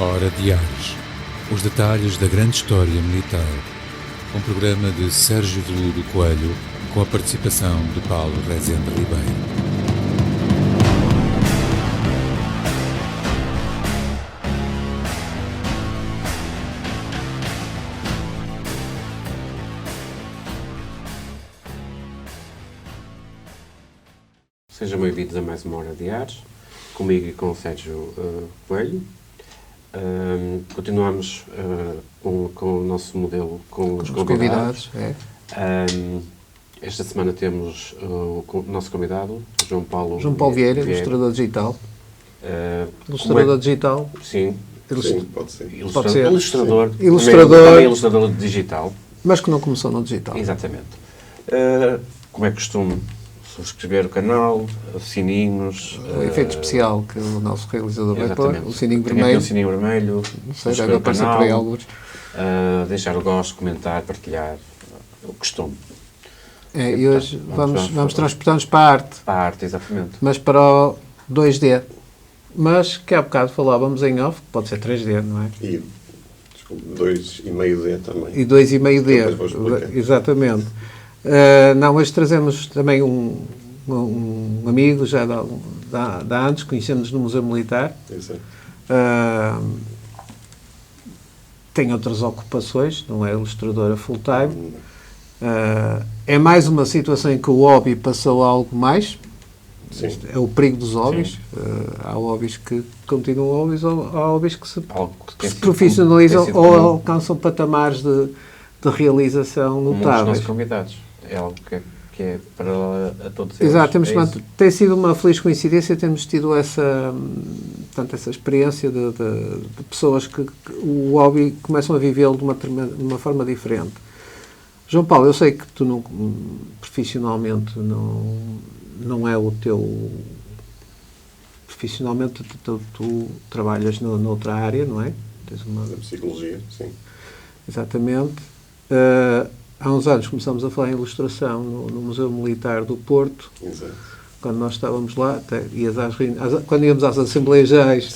Hora de Ares. Os detalhes da grande história militar. Um programa de Sérgio Veludo Coelho, com a participação de Paulo Rezende Ribeiro. Sejam bem-vindos a mais uma Hora de Ares, comigo e com o Sérgio Coelho. Continuamos com o nosso modelo, com os convidados. Esta semana temos o nosso convidado, João Paulo Vieira, ilustrador digital. Digital. Sim. Sim, pode ser. Ilustrador. Ilustrador. Ilustrador digital. Mas que não começou no digital. Exatamente. Como é costume, subscrever o canal, sininhos... O efeito especial que o nosso realizador vai pôr, o sininho Tem vermelho. aqui o sininho vermelho. Não sei, deve aparecer por aí alguns. Deixar o gosto, comentar, partilhar, o costume. E hoje vamos transportar-nos para a arte. Para a arte, exatamente. Mas para o 2D. Mas que há bocado falávamos em off, que pode ser 3D, não é? E 2,5D também. E 2,5D. Depois vou explicar. Exatamente. Não, hoje trazemos também um amigo já de há anos, conhecemos no Museu Militar. Exato. Tem outras ocupações, não é ilustradora full-time. É mais uma situação em que o hobby passou a algo mais. Sim. É o perigo dos hobbies. Há hobbies que continuam hobbies, ou há hobbies que se profissionalizam ou alcançam patamares de realização Como os notáveis. nossos convidados. É algo que é para a todos eles. Exato, tem sido uma feliz coincidência termos tido essa experiência de pessoas que o hobby começam a vivê-lo de uma forma diferente. João Paulo, eu sei que tu não, profissionalmente não é o teu... Profissionalmente tu trabalhas noutra área, não é? Tens uma... Da psicologia, sim. Exatamente. Há uns anos começamos a falar em ilustração no Museu Militar do Porto. Exato. Quando nós estávamos lá, quando íamos às Assembleias Gerais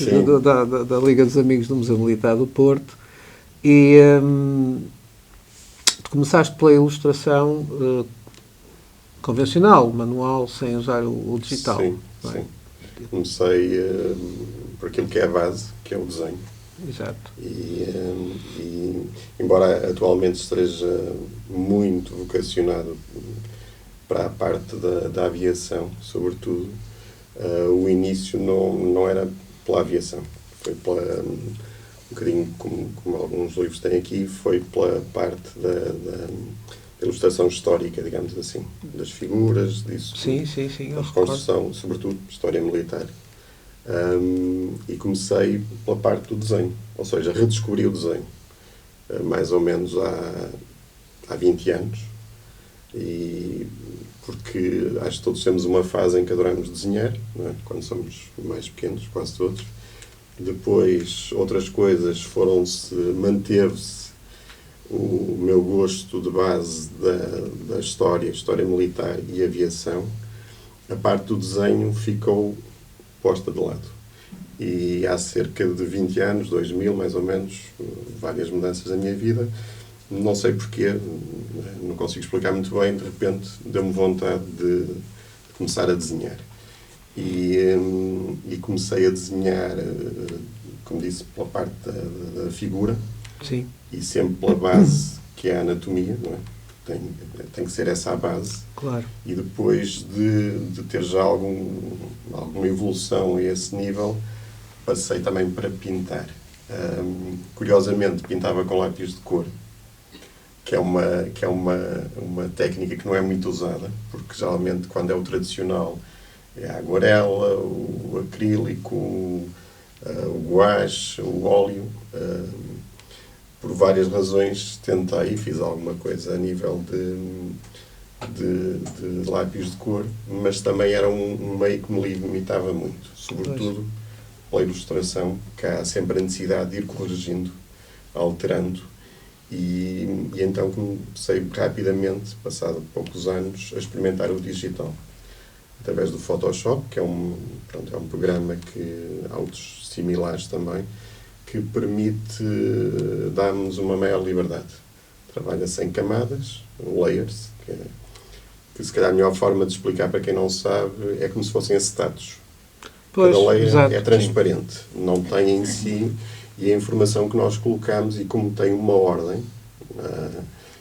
da Liga dos Amigos do Museu Militar do Porto, e tu começaste pela ilustração convencional, manual, sem usar o digital. Sim, não é? sim. Comecei por aquilo que é a base, que é o desenho. Exato. E embora atualmente esteja muito vocacionado para a parte da aviação, sobretudo, o início não era pela aviação. Foi um bocadinho como alguns livros têm aqui, foi pela parte da ilustração histórica, digamos assim, das figuras, disso. Sim. A reconstrução, sobretudo, história militar. E comecei pela parte do desenho, ou seja, redescobri o desenho, mais ou menos há 20 anos, e porque acho que todos temos uma fase em que adoramos desenhar, não é? Quando somos mais pequenos, quase todos. Depois outras coisas manteve-se o meu gosto de base da história militar e aviação. A parte do desenho ficou posta de lado. E há cerca de 20 anos, 2000 mais ou menos, várias mudanças na minha vida. Não sei porquê, não consigo explicar muito bem, de repente deu-me vontade de começar a desenhar. E comecei a desenhar, como disse, pela parte da figura. Sim. E sempre pela base, que é a anatomia, não é? Tem que ser essa a base. Claro. E depois de ter já alguma evolução a esse nível, passei também para pintar. Curiosamente, pintava com lápis de cor, que é uma técnica que não é muito usada, porque geralmente quando é o tradicional é a aguarela, o acrílico, o guache, o óleo. Por várias razões tentei e fiz alguma coisa a nível de lápis de cor, mas também era um meio que me limitava muito, sobretudo pela ilustração, que há sempre a necessidade de ir corrigindo, alterando, e então comecei rapidamente, passado poucos anos, a experimentar o digital, através do Photoshop, que é um programa que há outros similares também, que permite dar-nos uma maior liberdade. Trabalha sem camadas, layers, que se calhar a melhor forma de explicar para quem não sabe é como se fossem acetatos. Pois, Cada layer exato, é transparente, não tem em si, e a informação que nós colocamos, e como tem uma ordem,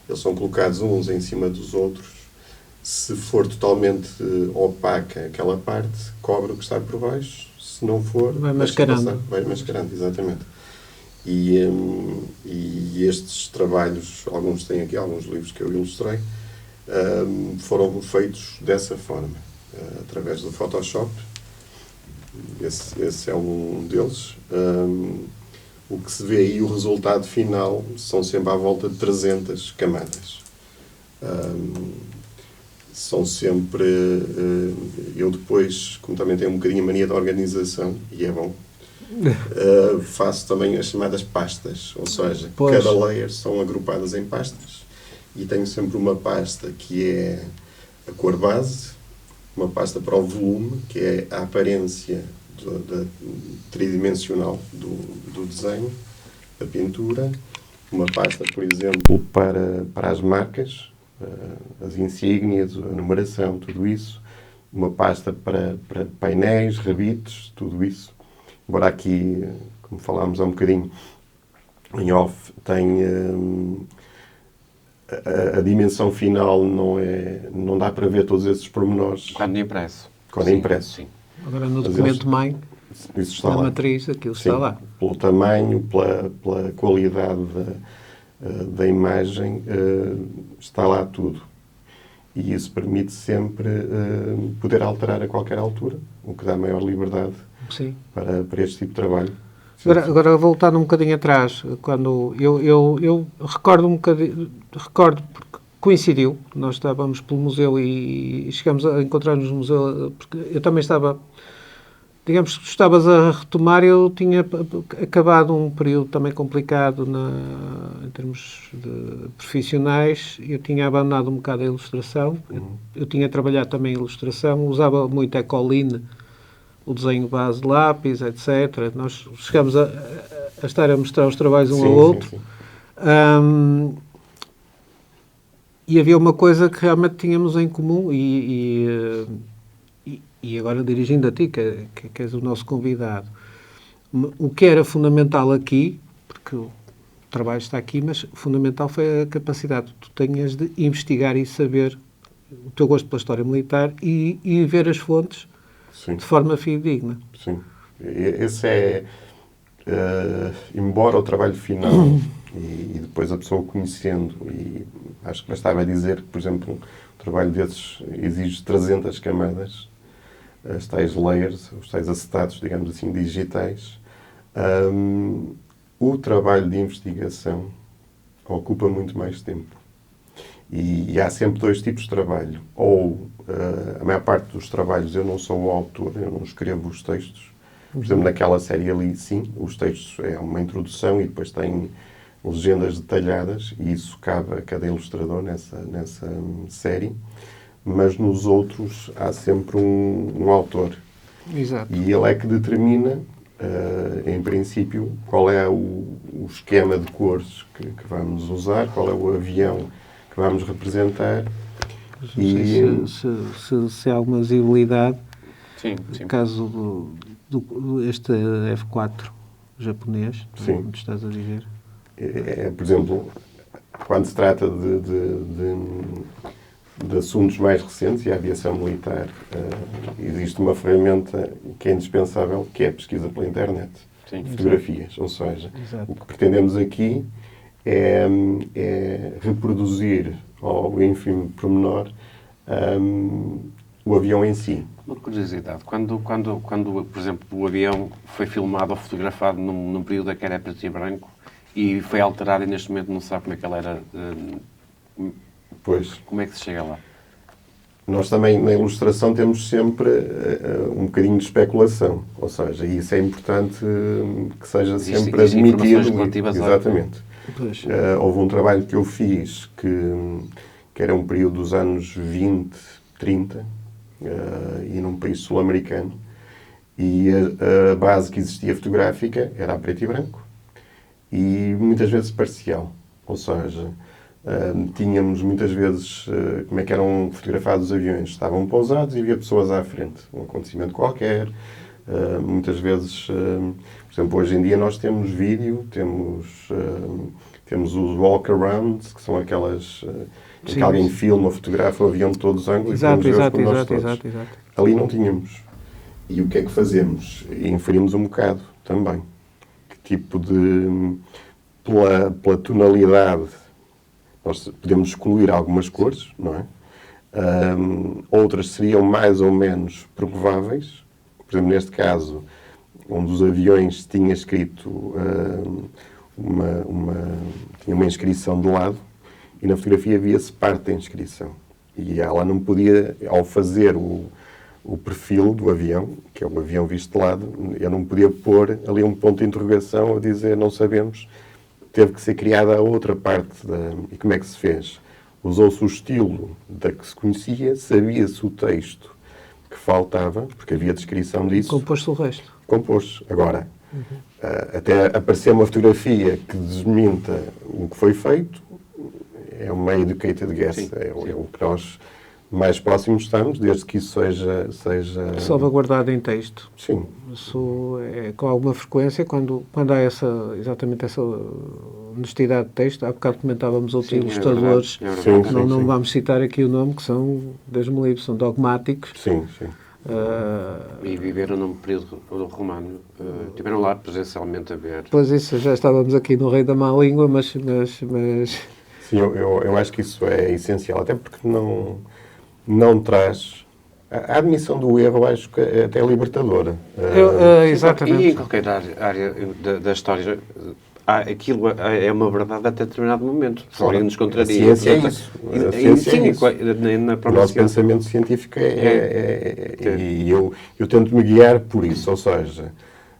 eles são colocados uns em cima dos outros. Se for totalmente opaca aquela parte, cobre o que está por baixo. Se não for, vai mascarando. Vai mascarando, exatamente. E estes trabalhos, alguns têm aqui, alguns livros que eu ilustrei, foram feitos dessa forma, através do Photoshop. Esse é um deles. O que se vê aí, o resultado final, são sempre à volta de 300 camadas. São sempre... eu depois, como também tenho um bocadinho a mania da organização, e é bom, faço também as chamadas pastas. Ou seja, cada layer são agrupadas em pastas. E tenho sempre uma pasta que é a cor base, uma pasta para o volume, que é a aparência tridimensional do desenho, da pintura, uma pasta, por exemplo, para as marcas, as insígnias, a numeração, tudo isso, uma pasta para painéis, rebites, tudo isso. Embora aqui, como falámos há um bocadinho em off, tem a dimensão final, não dá para ver todos esses pormenores. Quando impresso. Quando é impresso. Sim. Agora no documento mãe, isso está na lá. matriz, aquilo Sim, está lá. Pelo tamanho, pela qualidade da imagem, está lá tudo. E isso permite sempre poder alterar a qualquer altura, o que dá maior liberdade para este tipo de trabalho. Agora voltando um bocadinho atrás, quando eu recordo um bocadinho, porque coincidiu, nós estávamos pelo museu e chegamos a encontrar-nos no museu, porque eu também estava, digamos que estavas a retomar, eu tinha acabado um período também complicado em termos de profissionais, eu tinha abandonado um bocado a ilustração, eu tinha trabalhado também em ilustração, usava muito Ecoline, o desenho base de lápis, etc. Nós chegamos a estar a mostrar os trabalhos um ao outro. Sim. E havia uma coisa que realmente tínhamos em comum e agora dirigindo a ti, que és o nosso convidado, o que era fundamental aqui, porque o trabalho está aqui, mas fundamental foi a capacidade que tu tenhas de investigar e saber o teu gosto pela história militar e ver as fontes de forma fidedigna. Sim. Esse é, embora o trabalho final e depois a pessoa conhecendo, e acho que bastava dizer que, por exemplo, um trabalho desses exige 300 camadas, as tais layers, os tais acetatos, digamos assim, digitais. O trabalho de investigação ocupa muito mais tempo. E há sempre dois tipos de trabalho. Ou, a maior parte dos trabalhos, eu não sou o autor, eu não escrevo os textos. Por exemplo, naquela série ali, sim, os textos é uma introdução e depois tem legendas detalhadas, e isso cabe a cada ilustrador nessa série. Mas nos outros há sempre um autor. Exato. E ele é que determina, em princípio, qual é o esquema de cores que vamos usar, qual é o avião que vamos representar. Não sei se há alguma visibilidade. Sim. No caso este F4 japonês, onde estás a dizer. Por exemplo, quando se trata de assuntos mais recentes, e a aviação militar, existe uma ferramenta que é indispensável, que é a pesquisa pela internet. Sim. Fotografias. Ou seja, Exato. O que pretendemos aqui é reproduzir ao ínfimo pormenor o avião em si. Uma curiosidade, quando, por exemplo, o avião foi filmado ou fotografado num período que era preto e branco e foi alterado e neste momento não se sabe como é que ela era, Pois. Como é que se chega lá? Nós também, na ilustração, temos sempre um bocadinho de especulação. Ou seja, isso é importante que seja sempre admitido. Exatamente. Houve um trabalho que eu fiz que era um período dos anos 20, 30, e num país sul-americano. E a base que existia fotográfica era a preto e branco. e muitas vezes parcial. Ou seja, tínhamos muitas vezes como é que eram fotografados os aviões. Estavam pousados e havia pessoas à frente. Um acontecimento qualquer. Muitas vezes, por exemplo, hoje em dia nós temos vídeo, temos os walk-arounds, que são aquelas em que alguém filma, fotografa o avião de todos os ângulos e podemos ver como nós todos. Exato. Ali não tínhamos. E o que é que fazemos? Inferimos um bocado também. Que tipo de... Pela tonalidade, nós podemos excluir algumas cores, não é? Outras seriam mais ou menos prováveis. Por exemplo, neste caso, um dos aviões tinha escrito tinha uma inscrição de lado e na fotografia via-se parte da inscrição. E ela não podia, ao fazer o perfil do avião, que é o avião visto de lado, eu não podia pôr ali um ponto de interrogação a dizer não sabemos. Teve que ser criada a outra parte. E como é que se fez? Usou-se o estilo da que se conhecia, sabia-se o texto que faltava, porque havia descrição disso. Composto o resto. Compôs. Agora, até aparecer uma fotografia que desminta o que foi feito, é uma educated guess. Sim. É o que nós mais próximos estamos, desde que isso seja... Salvaguardado em texto. Sim. Isso é com alguma frequência, quando há exatamente essa honestidade de texto. Há bocado comentávamos outros ilustradores, não vamos citar aqui o nome, que são, Deus-me livre, são dogmáticos. Sim. E viveram num período romano. Estiveram lá presencialmente a ver. Pois isso, já estávamos aqui no rei da má língua, mas... Sim, eu acho que isso é essencial, até porque não traz... A admissão do erro, acho que é até libertadora. Exatamente. E em qualquer área da história, aquilo é uma verdade até determinado momento. Se alguém nos contraria. A ciência é isso. A ciência é isso. O nosso pensamento científico E eu tento-me guiar por isso. Ou seja,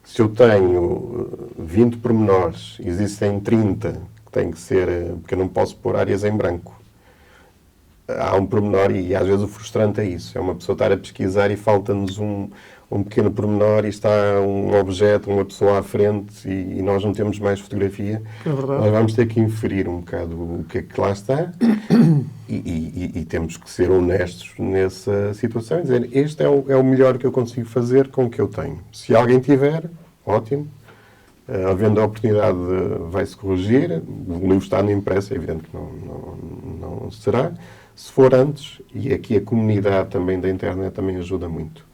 se eu tenho 20 pormenores, existem 30 que têm que ser... Porque eu não posso pôr áreas em branco. Há um pormenor e às vezes o frustrante é isso. É uma pessoa estar a pesquisar e falta-nos um pequeno pormenor e está um objeto, uma pessoa à frente e nós não temos mais fotografia. É verdade. Nós vamos ter que inferir um bocado o que é que lá está e temos que ser honestos nessa situação e dizer este é o melhor que eu consigo fazer com o que eu tenho. Se alguém tiver, ótimo. Havendo a oportunidade, vai-se corrigir. O livro está no impresso, é evidente que não será. Se for antes, e aqui a comunidade também da internet também ajuda muito.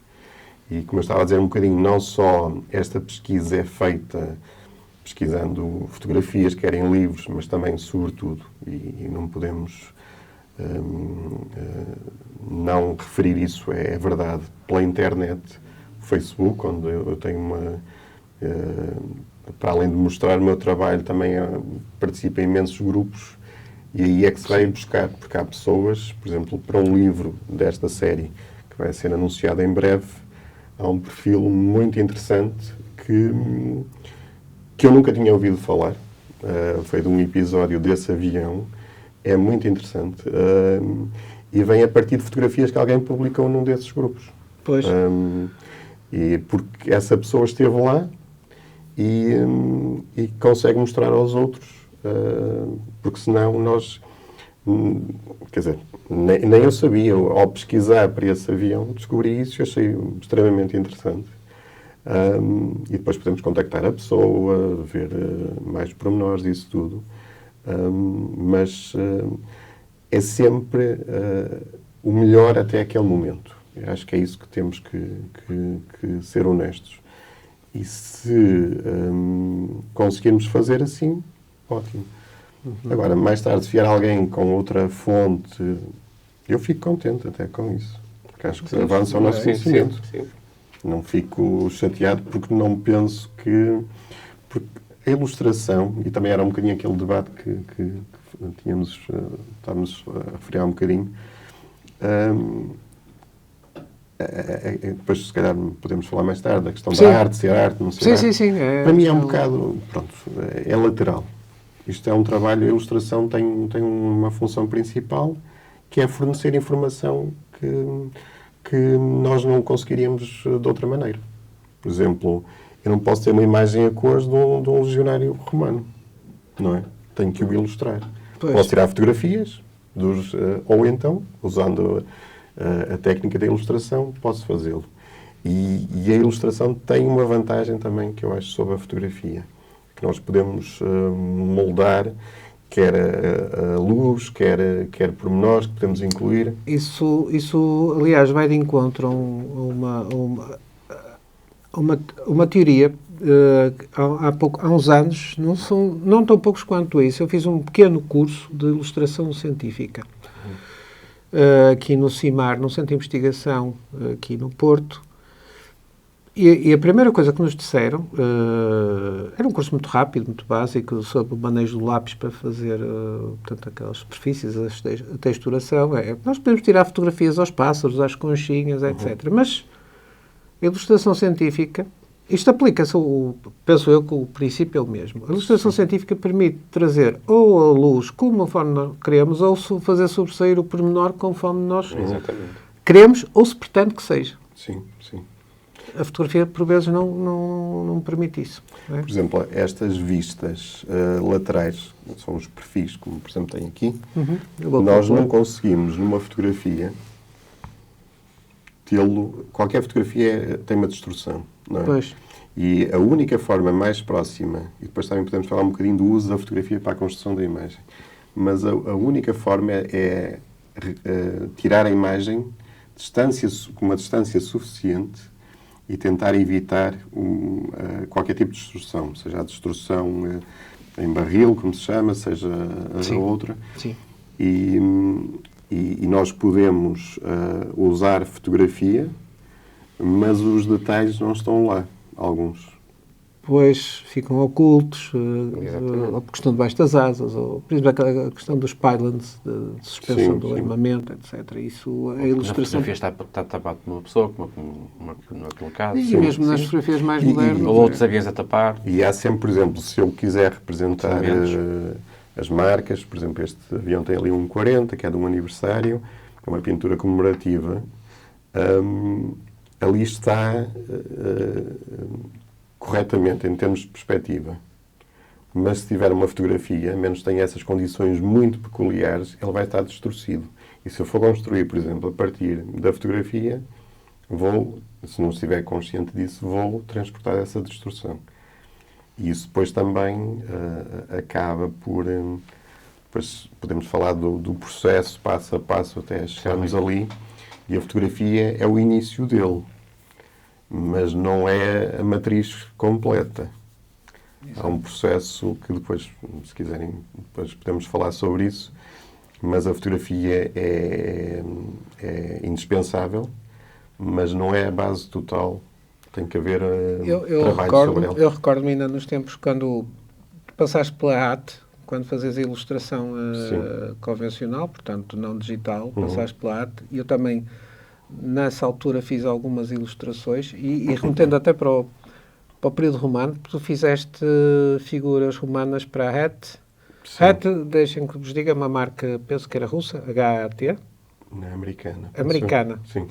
E como eu estava a dizer um bocadinho, não só esta pesquisa é feita pesquisando fotografias, querem livros, mas também, sobretudo, e não podemos não referir isso, é verdade, pela internet, o Facebook, onde eu tenho uma... para além de mostrar o meu trabalho, também participo em imensos grupos e aí é que se vai buscar, porque há pessoas, por exemplo, para um livro desta série, que vai ser anunciado em breve, há um perfil muito interessante que eu nunca tinha ouvido falar. Foi de um episódio desse avião. É muito interessante. E vem a partir de fotografias que alguém publicou num desses grupos. Pois. E porque essa pessoa esteve lá e consegue mostrar aos outros, porque senão nós... Quer dizer, nem eu sabia. Ao pesquisar para esse avião, descobri isso e achei extremamente interessante. E depois podemos contactar a pessoa, ver mais pormenores disso tudo. Mas é sempre o melhor até aquele momento. Eu acho que é isso que temos que ser honestos. E se conseguirmos fazer assim, ótimo. Agora, mais tarde, se vier alguém com outra fonte, eu fico contente até com isso. Porque acho que avança o nosso conhecimento. Sim. Não fico chateado porque não penso que... Porque a ilustração, e também era um bocadinho aquele debate que estávamos a referir há um bocadinho, depois se calhar podemos falar mais tarde, a questão da arte, ser arte, não ser arte. Sim. Para mim é um bocado, pronto, é lateral. Isto é um trabalho, a ilustração tem uma função principal, que é fornecer informação que nós não conseguiríamos de outra maneira. Por exemplo, eu não posso ter uma imagem a cores de um legionário romano. não é? Tenho que o ilustrar. Pois. Posso tirar fotografias, ou então, usando a técnica da ilustração, posso fazê-lo. E a ilustração tem uma vantagem também que eu acho sobre a fotografia, que nós podemos moldar quer a luz, quer pormenores que podemos incluir. Isso, aliás, vai de encontro a uma teoria. Há uns anos, não tão poucos quanto isso, eu fiz um pequeno curso de ilustração científica aqui no CIMAR, no Centro de Investigação, aqui no Porto. E a primeira coisa que nos disseram, era um curso muito rápido, muito básico, sobre o manejo do lápis para fazer, portanto, aquelas superfícies, a texturação. Nós podemos tirar fotografias aos pássaros, às conchinhas, etc. Mas a ilustração científica, isto aplica-se, penso eu, que o princípio é o mesmo. A ilustração científica permite trazer ou a luz conforme nós queremos, ou fazer sobressair o pormenor conforme nós queremos, ou se pretende que seja. Sim, sim. A fotografia, por vezes, não permite isso. Não é? Por exemplo, estas vistas laterais, são os perfis, como, por exemplo, tem aqui. Nós não conseguimos, numa fotografia, qualquer fotografia tem uma distorção, não é? Pois. E a única forma mais próxima, e depois também podemos falar um bocadinho do uso da fotografia para a construção da imagem, mas a única forma é tirar a imagem com uma distância suficiente e tentar evitar qualquer tipo de distorção, seja a distorção em barril, como se chama, seja a outra. Sim. E nós podemos usar fotografia, mas os detalhes não estão lá, alguns. Depois ficam ocultos, a questão debaixo das asas, ou, por exemplo, a questão dos pylons, de suspensão do armamento, etc. Isso, a ilustração... A fotografia está tapada por uma pessoa, como naquele caso. E mesmo nas fotografias mais modernas. Ou outros aviões a tapar. E há sempre, por exemplo, se eu quiser representar as marcas, por exemplo, este avião tem ali um 40, que é de um aniversário, é uma pintura comemorativa, ali está... corretamente, em termos de perspectiva. Mas se tiver uma fotografia, a menos que tenha essas condições muito peculiares, ele vai estar distorcido. E se eu for construir, por exemplo, a partir da fotografia, se não estiver consciente disso, vou transportar essa distorção. E isso depois também acaba por... depois podemos falar do processo, passo a passo, até chegarmos ali. E a fotografia é o início dele. Mas não é a matriz completa. Há um processo que depois, se quiserem, depois podemos falar sobre isso, mas a fotografia é indispensável, mas não é a base total. Tem que haver trabalho sobre ela. Eu recordo-me ainda nos tempos quando passaste pela AT, quando fazes a ilustração convencional, portanto não digital, passaste pela AT, e eu também... Nessa altura fiz algumas ilustrações e remetendo até para o período romano, tu fizeste figuras romanas para a HAT. HAT, deixem que vos diga, uma marca, penso que era russa, HAT. Não, americana. Americana. Sim.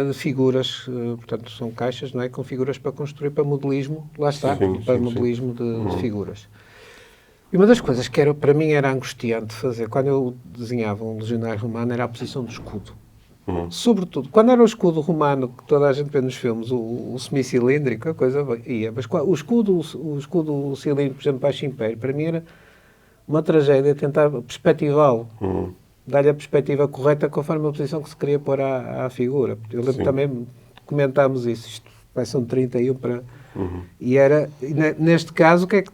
De figuras, portanto são caixas, não é? Com figuras para construir, para modelismo, lá está, para modelismo de figuras. E uma das coisas que para mim era angustiante fazer, quando eu desenhava um legionário romano, era a posição do escudo. Sobretudo, quando era o escudo romano, que toda a gente vê nos filmes, o semicilíndrico, a coisa ia. Mas o escudo cilíndrico, por exemplo, Baixo Império, para mim era uma tragédia tentar perspectivá-lo. Dar-lhe a perspectiva correta conforme a posição que se queria pôr à figura. Eu lembro também, comentámos isso, isto vai ser um 31 para... E era, neste caso, o que é que...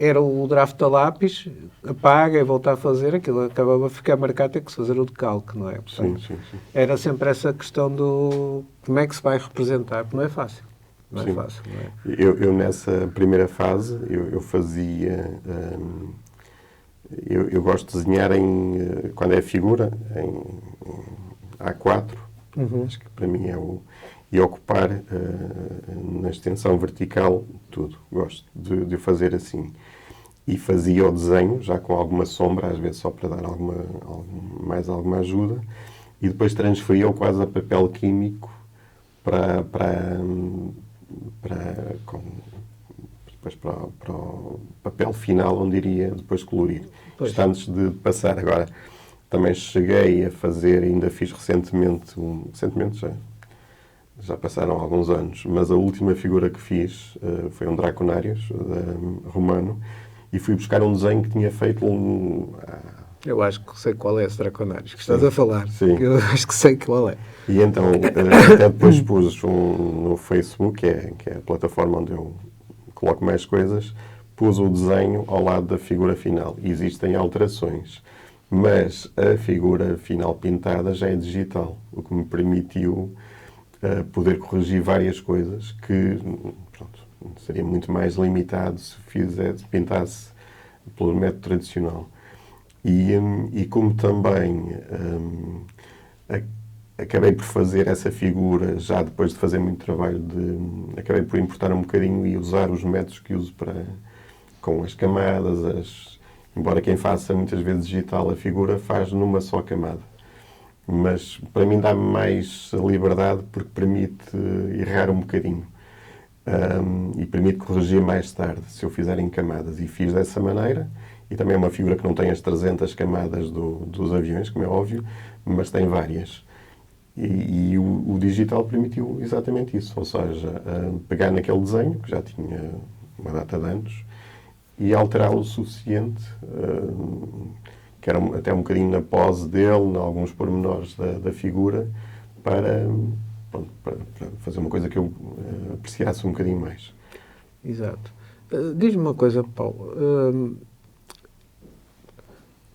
Era o draft a lápis, apaga e volta a fazer, aquilo acabava a ficar marcado, tem que se fazer o decalque, não é? Portanto, sim. Era sempre essa questão do como é que se vai representar, porque não é fácil. Não é fácil, não é? Eu nessa primeira fase, eu fazia... Eu gosto de desenhar quando é figura, em A4, acho que para mim é e ocupar na extensão vertical tudo. Gosto de fazer assim. E fazia o desenho, já com alguma sombra, às vezes só para dar mais alguma ajuda, e depois transferia-o quase a papel químico para depois para o papel final, onde iria depois colorir. Pois. Isto antes de passar. Agora, também cheguei a fazer, ainda fiz recentemente, já passaram alguns anos, mas a última figura que fiz foi um Draconários, romano, e fui buscar um desenho que tinha feito Eu acho que sei qual é esse Draconários que estás a falar. Sim. Eu acho que sei qual é. E então, até depois pus no Facebook, que é a plataforma onde eu coloco mais coisas, pus o desenho ao lado da figura final. E existem alterações, mas a figura final pintada já é digital, o que me permitiu poder corrigir várias coisas que, pronto, seria muito mais limitado se pintasse pelo método tradicional. E como também acabei por fazer essa figura, já depois de fazer muito trabalho, acabei por importar um bocadinho e usar os métodos que uso com as camadas, embora quem faça muitas vezes digital a figura faz numa só camada. Mas para mim dá-me mais liberdade porque permite errar um bocadinho e permite corrigir mais tarde, se eu fizer em camadas. E fiz dessa maneira. E também é uma figura que não tem as 300 camadas dos aviões, como é óbvio, mas tem várias. E o digital permitiu exatamente isso. Ou seja, pegar naquele desenho, que já tinha uma data de anos, e alterá-lo o suficiente, que era até um bocadinho na pose dele, em alguns pormenores da figura, para fazer uma coisa que eu apreciasse um bocadinho mais. Exato. Diz-me uma coisa, Paulo.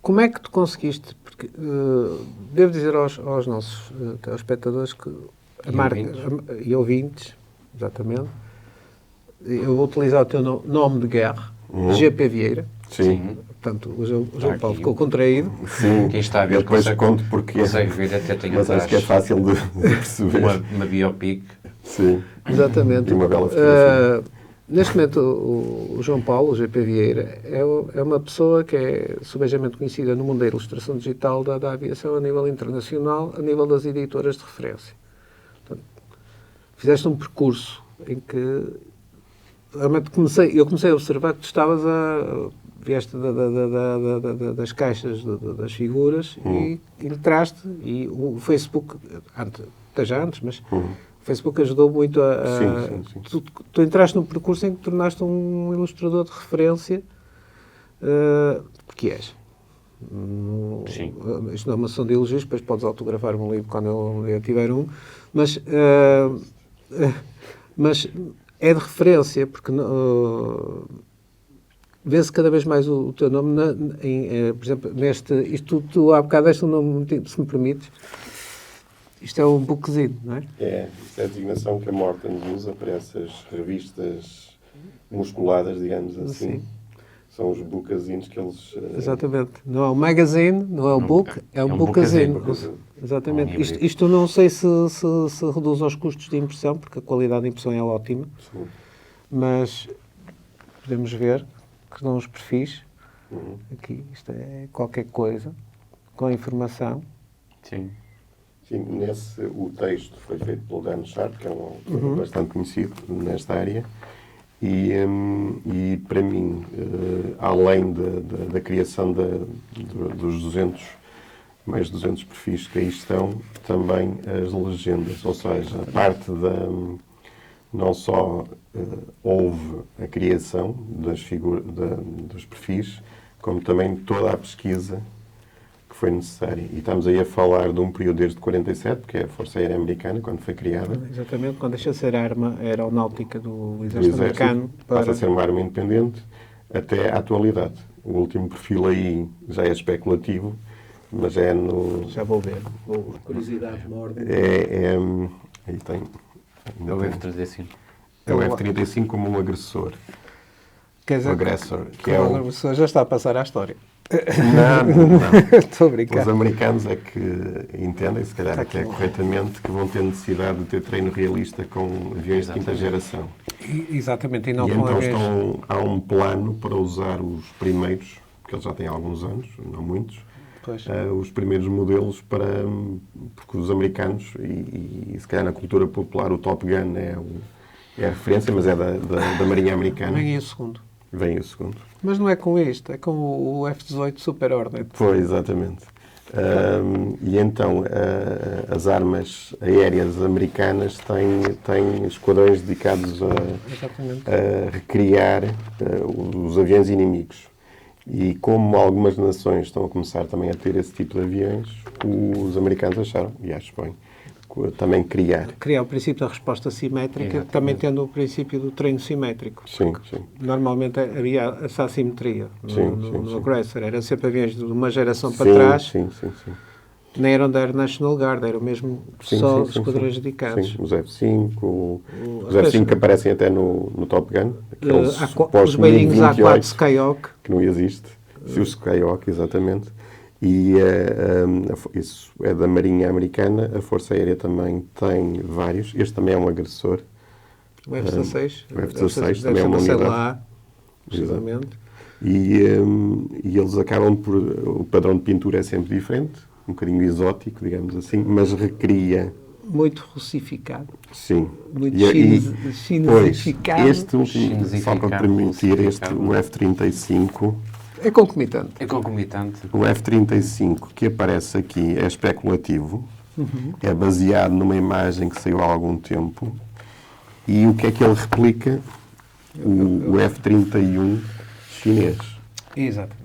Como é que tu conseguiste? Porque devo dizer aos nossos telespectadores que e ouvintes, exatamente, eu vou utilizar o teu nome de guerra, GP Vieira. Sim. Portanto, o João Paulo ficou contraído. Sim. Quem está a ver depois conto porque consegue ver, até tem mas acho que é fácil de perceber. uma biopic. Sim. Exatamente. E uma bela fotografia. Neste momento, o João Paulo, o GP Vieira, é uma pessoa que é subejamente conhecida no mundo da ilustração digital da aviação a nível internacional, a nível das editoras de referência. Portanto, fizeste um percurso em que realmente eu comecei a observar que tu vieste das caixas das figuras e entraste, e o Facebook, até já antes, mas o Facebook ajudou muito Sim. Tu entraste num percurso em que tornaste um ilustrador de referência, porque és. Sim. Isto não é uma sessão de elogios, depois podes autografar um livro quando eu tiver um, mas é de referência, porque vê-se cada vez mais o teu nome, por exemplo, isto tu há bocado deste um nome, se me permites, isto é um bookzine, não é? Isso é a designação que a Morton usa para essas revistas musculadas, digamos assim. Sim. São os bookazines que eles... Exatamente. Não é um magazine, não é um book, é um bookazine. Exatamente. Isto não sei se reduz aos custos de impressão, porque a qualidade de impressão é ótima, Sim. mas podemos ver que dão os perfis. Aqui, isto é qualquer coisa, com informação. Sim. Sim, o texto foi feito pelo Dan Sharp, que é um autor bastante conhecido nesta área, e para mim, além da criação dos mais 200 perfis que aí estão, também as legendas, ou seja, a parte não só houve a criação dos perfis, como também toda a pesquisa que foi necessária. E estamos aí a falar de um período desde 47, que é a Força Aérea Americana, quando foi criada. Exatamente, quando deixa de ser a arma aeronáutica do Exército Americano. Passa a ser uma arma independente até à atualidade. O último perfil aí já é especulativo, mas é no... Já vou ver. Curiosidade morde. Aí tem... É o F-35. É o F-35 como um agressor. Quer dizer, o agressor. Que é o agressor já está a passar à história. Não. Estou a brincar. Os americanos é que entendem, se calhar até corretamente, que vão ter necessidade de ter treino realista com aviões de quinta geração. Exatamente, e não com então aviões. há um plano para usar os primeiros, porque eles já têm alguns anos, não muitos, os primeiros modelos porque os americanos, e se calhar na cultura popular o Top Gun é a referência, mas é da Marinha Americana. Vem aí o segundo. Vem o segundo. Mas não é com isto, é com o F-18 Super Hornet. Foi, exatamente. E então, as armas aéreas americanas têm esquadrões dedicados a recriar os aviões inimigos. E como algumas nações estão a começar também a ter esse tipo de aviões, os americanos acharam, e acho bem, também criar. Criar o princípio da resposta simétrica, também tendo o princípio do treino simétrico. Sim, sim. Normalmente havia essa assimetria no agressor. Era sempre aviões de uma geração para Sim, trás. sim. Nem eram da Air National Guard, eram mesmo só esquadrões dedicados. Sim, os F-5, os F-5 que aparecem até no Top Gun, aqueles os velhinhos A4 Skyhawk. que não existe. Sim, o Skyhawk, exatamente. E isso é da Marinha Americana. A Força Aérea também tem vários. Este também é um agressor. O F-16. O F-16 também é uma unidade. Precisamente. E eles acabam por... O padrão de pintura é sempre diferente. Um bocadinho exótico, digamos assim, mas recria... Muito russificado. Sim. Muito Pois, chinesificado. este último, só para permitir, o F-35... É concomitante. É concomitante. O F-35 que aparece aqui é especulativo. É baseado numa imagem que saiu há algum tempo. E o que é que ele replica? O F-31 chinês. Exatamente.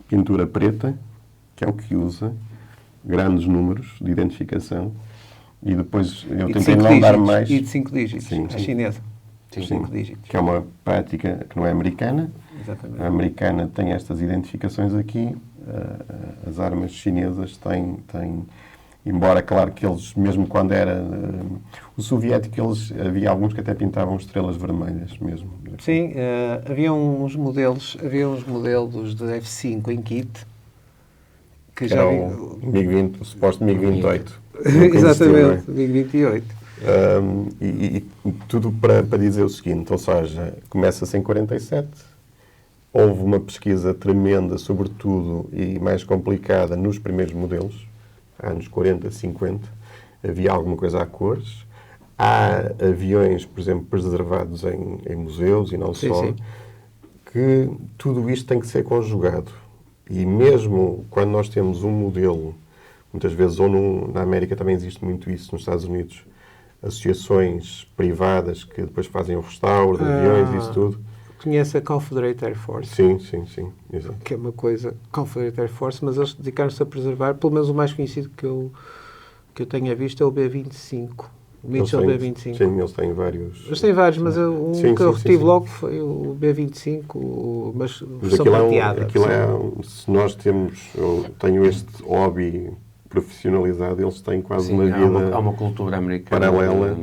Pintura preta, que é o que usa... grandes números de identificação e depois eu tentei não dar mais... E de 5 dígitos, sim. a chinesa. Sim. 5 dígitos. Que é uma prática que não é americana. Exatamente. A americana tem estas identificações aqui, as armas chinesas têm... Embora, claro, que eles, mesmo quando era... o soviético, havia alguns que até pintavam estrelas vermelhas mesmo. Sim, havia uns modelos de F-5 em kit, que já era o MiG-20, o suposto MiG-28. Exatamente, MiG-28. E tudo para dizer o seguinte, ou seja, começa-se em 47, houve uma pesquisa tremenda, sobretudo, e mais complicada nos primeiros modelos, anos 40, 50, havia alguma coisa a cores. Há aviões, por exemplo, preservados em museus e não só, que tudo isto tem que ser conjugado. E mesmo quando nós temos um modelo, muitas vezes, ou na América também existe muito isso, nos Estados Unidos, associações privadas que depois fazem o restauro de aviões e isso tudo. Conhece a Confederate Air Force? Sim, exato. Que é uma coisa, Confederate Air Force, mas eles dedicaram-se a preservar, pelo menos o mais conhecido que eu tenha visto é o B-25. O Mitchell B-25. Sim, eles têm vários. Eles têm vários, mas que eu retive logo foi o B-25, mas versão prateada. Se nós eu tenho este hobby profissionalizado, eles têm quase uma vida... Há uma cultura americana paralela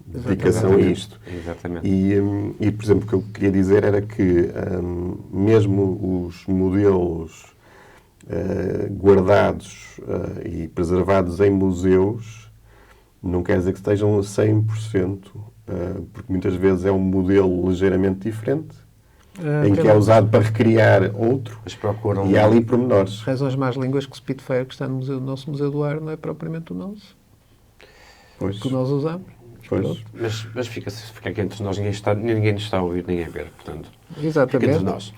de dedicação a isto. Exatamente. E, por exemplo, o que eu queria dizer era que mesmo os modelos guardados e preservados em museus não quer dizer que estejam a 100%, porque muitas vezes é um modelo ligeiramente diferente, em que é usado para recriar outro, e há ali pormenores. Razões más línguas que o Spitfire, que está no nosso Museu do Ar, não é propriamente o nosso. Pois. Que nós usamos. Pois. Mas fica aqui entre nós, ninguém nos está a ouvir nem a ver, portanto. Exatamente. Fica entre nós.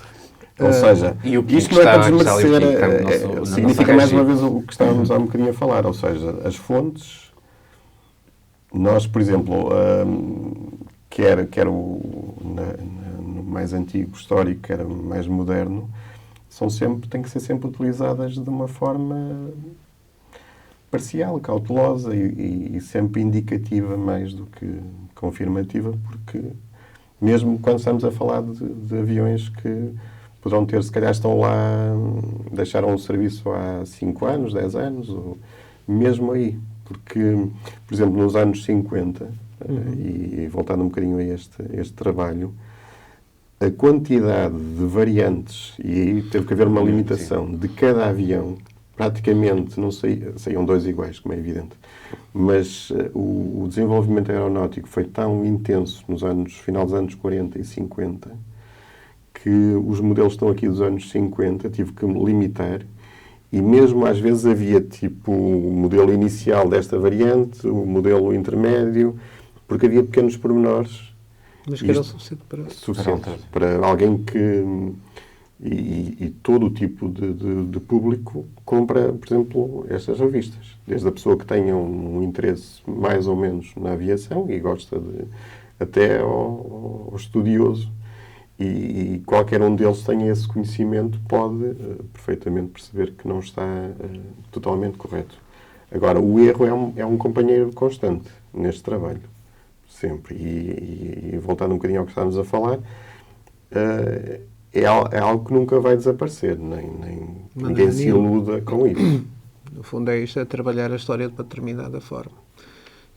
Ou seja, isto não é para desmerecer, significa mais uma vez o que estávamos há um bocadinho a falar, ou seja, as fontes, nós, por exemplo, quer no mais antigo histórico, quer mais moderno, têm que ser sempre utilizadas de uma forma parcial, cautelosa e sempre indicativa mais do que confirmativa, porque mesmo quando estamos a falar de aviões que poderão ter, se calhar estão lá, deixaram o serviço há 5 anos, 10 anos, ou mesmo aí. Porque, por exemplo, nos anos 50, e voltando um bocadinho a este trabalho, a quantidade de variantes, e aí teve que haver uma limitação, de cada avião, praticamente, não saíam 2 iguais, como é evidente, mas o desenvolvimento aeronáutico foi tão intenso final dos anos 40 e 50, que os modelos estão aqui dos anos 50, tive que me limitar, e mesmo às vezes havia tipo o modelo inicial desta variante, o modelo intermédio, porque havia pequenos pormenores Mas que era o suficiente para... Suficiente para alguém que... E todo o tipo de público compra, por exemplo, estas revistas. Desde a pessoa que tenha um interesse mais ou menos na aviação e gosta até ao estudioso. E qualquer um deles tenha esse conhecimento pode perfeitamente perceber que não está totalmente correto. Agora, o erro é um companheiro constante neste trabalho. Sempre. E voltando um bocadinho ao que estávamos a falar... É algo que nunca vai desaparecer, ninguém se iluda com isso. No fundo é isto, é trabalhar a história de uma determinada forma.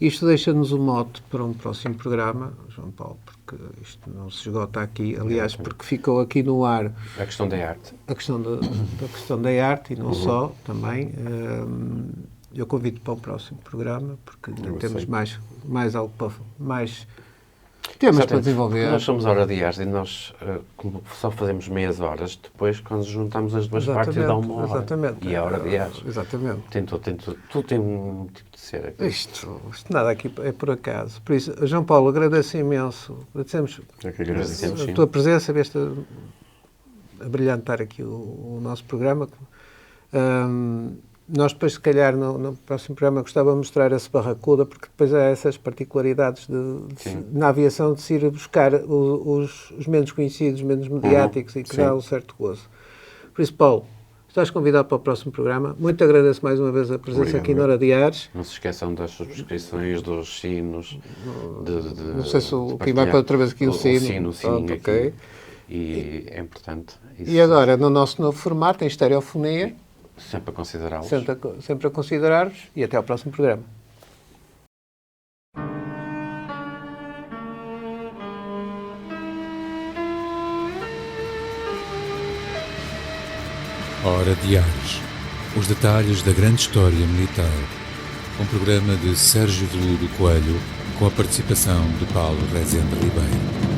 Isto deixa-nos um mote para um próximo programa, João Paulo, porque isto não se esgota aqui, aliás, porque ficou aqui no ar... A questão da arte. A questão da arte e não só, também. Eu convido para o próximo programa, porque temos mais algo para... Temos para desenvolver. Nós somos hora de arte e nós como só fazemos meias horas, depois quando juntamos as duas partes dá uma hora. Exatamente. E a hora de arte. Exatamente. Tudo tem um tipo de ser aqui. Isto nada aqui é por acaso. Por isso, João Paulo, agradeço imenso. Agradecemos a tua presença, vieste a brilhantar aqui o nosso programa. Nós depois, se calhar, no próximo programa gostava de mostrar esse Barracuda, porque depois há essas particularidades na aviação de se ir buscar os menos conhecidos, menos mediáticos e que dá um certo gozo. Por isso, Paulo, estás convidado para o próximo programa. Muito agradeço mais uma vez a presença aqui na Hora de Ares. Não se esqueçam das subscrições, dos sinos. Não sei se o que vai para outra vez aqui o sino. Pronto, aqui. Okay. E é importante. Isso. E agora, no nosso novo formato, em estereofonia... Sempre a considerá-los. Sempre a considerar-vos e até ao próximo programa. Hora de Ares. Os detalhes da grande história militar. Um programa de Sérgio Veludo Coelho com a participação de Paulo Rezende Ribeiro.